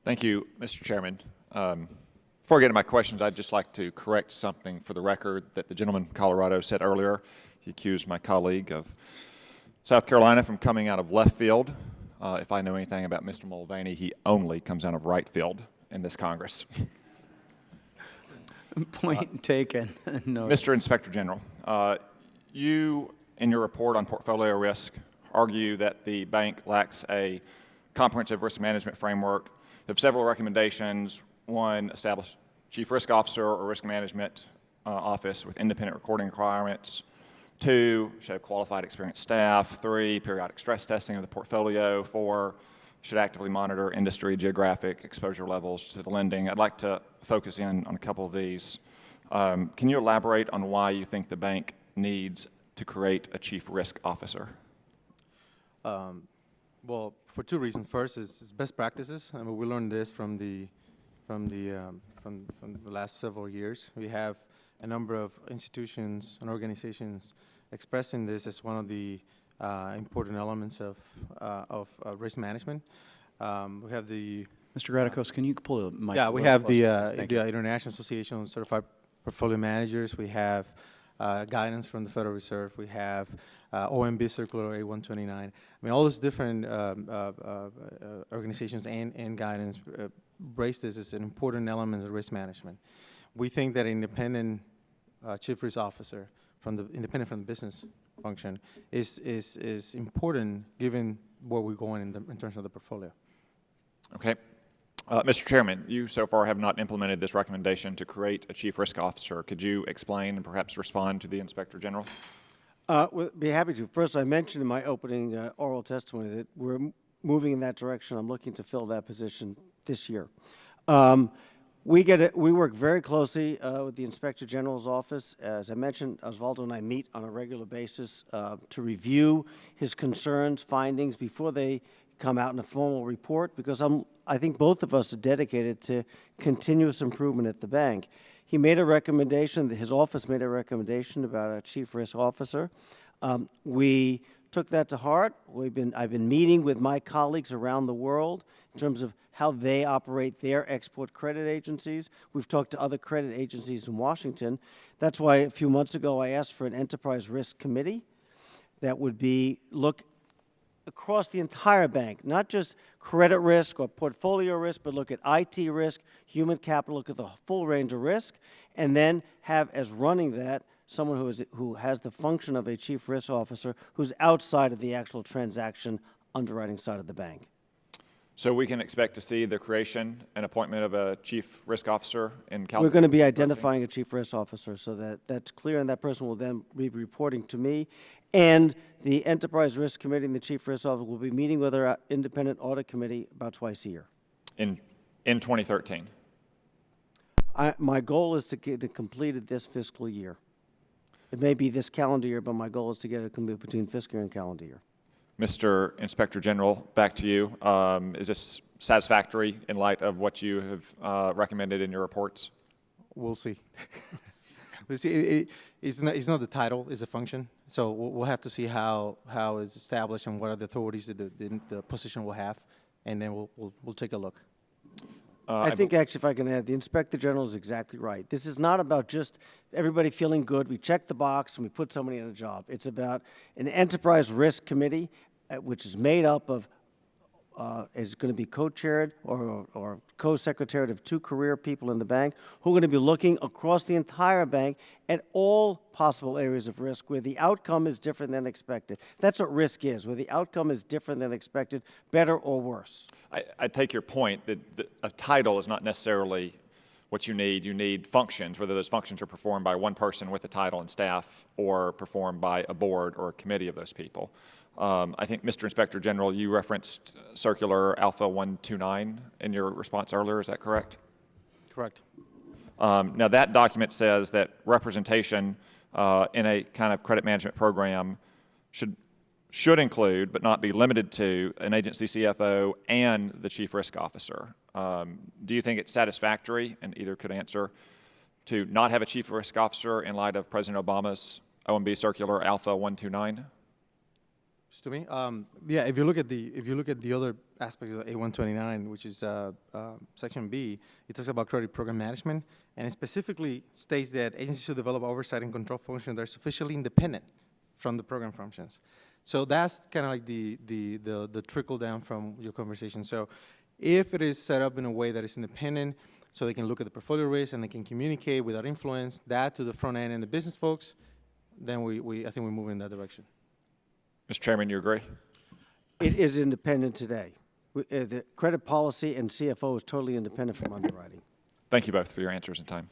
Thank you, Mr. Chairman. Before I get into my questions, I'd just like to correct something for the record that the gentleman from Colorado said earlier. He accused my colleague of South Carolina from coming out of left field. If I know anything about Mr. Mulvaney, he only comes out of right field in this Congress. Point taken. No. Mr. Inspector General, you, in your report on portfolio risk, argue that the bank lacks a comprehensive risk management framework. You have several recommendations. One, establish chief risk officer or risk management office with independent recording requirements. 2, should have qualified experienced staff. 3, periodic stress testing of the portfolio. 4, should actively monitor industry geographic exposure levels to the lending. I'd like to focus in on a couple of these. Can you elaborate on why you think the bank needs to create a chief risk officer? Well, for 2 reasons. First is best practices. I mean, we learned this from the last several years. We have a number of institutions and organizations expressing this as one of the important elements of risk management. We have the Mr. Graticos, can you pull a mic? we have the International Association of Certified Portfolio Managers. We have guidance from the Federal Reserve. We have OMB Circular A129. I mean, all those different organizations and guidance brace this as an important element of risk management. We think that an independent chief risk officer independent from the business function is important given where we're going in terms of the portfolio. Okay. Mr. Chairman, you so far have not implemented this recommendation to create a chief risk officer. Could you explain and perhaps respond to the Inspector General? We'll be happy to. First, I mentioned in my opening oral testimony that we're moving in that direction. I'm looking to fill that position this year. We work very closely with the Inspector General's office. As I mentioned, Osvaldo and I meet on a regular basis to review his concerns, findings before they come out in a formal report, because I think both of us are dedicated to continuous improvement at the bank. He made a recommendation, his office made a recommendation about a chief risk officer. We took that to heart. I've been meeting with my colleagues around the world in terms of how they operate their export credit agencies. We've talked to other credit agencies in Washington. That's why a few months ago I asked for an enterprise risk committee that would look across the entire bank, not just credit risk or portfolio risk, but look at IT risk, human capital, look at the full range of risk, and then have as running that someone who has the function of a chief risk officer who's outside of the actual transaction underwriting side of the bank. So we can expect to see the creation and appointment of a chief risk officer in California? We're going to be identifying a chief risk officer so that's clear, and that person will then be reporting to me. And the Enterprise Risk Committee and the Chief Risk Officer will be meeting with our independent audit committee about twice a year. In 2013? My goal is to get it completed this fiscal year. It may be this calendar year, but my goal is to get it completed between fiscal year and calendar year. Mr. Inspector General, back to you. Is this satisfactory in light of what you have recommended in your reports? We'll see. We'll see. It's not the title, it's a function. So we'll have to see how it's established and what are the authorities that the position will have, and then we'll take a look. I think, actually, if I can add, the Inspector General is exactly right. This is not about just everybody feeling good. We check the box and we put somebody in a job. It's about an enterprise risk committee, which is made up of, is going to be co-chaired or co-secretariat of 2 career people in the bank who are going to be looking across the entire bank at all possible areas of risk where the outcome is different than expected. That's what risk is, where the outcome is different than expected, better or worse. I take your point that a title is not necessarily what you need. You need functions, whether those functions are performed by one person with a title and staff or performed by a board or a committee of those people. I think, Mr. Inspector General, you referenced Circular Alpha 129 in your response earlier. Is that correct? Correct. Now, that document says that representation in a kind of credit management program should include, but not be limited to, an agency CFO and the chief risk officer. Do you think it's satisfactory, and either could answer, to not have a chief risk officer in light of President Obama's OMB Circular Alpha 129? To me, yeah. If you look at the other aspects of A129, which is Section B, it talks about credit program management, and it specifically states that agencies should develop oversight and control functions that are sufficiently independent from the program functions. So that's kind of like the trickle down from your conversation. So if it is set up in a way that is independent, so they can look at the portfolio risk and they can communicate without influence that to the front end and the business folks, then I think we move in that direction. Mr. Chairman, you agree? It is independent today. The credit policy and CFO is totally independent from underwriting. Thank you both for your answers and time.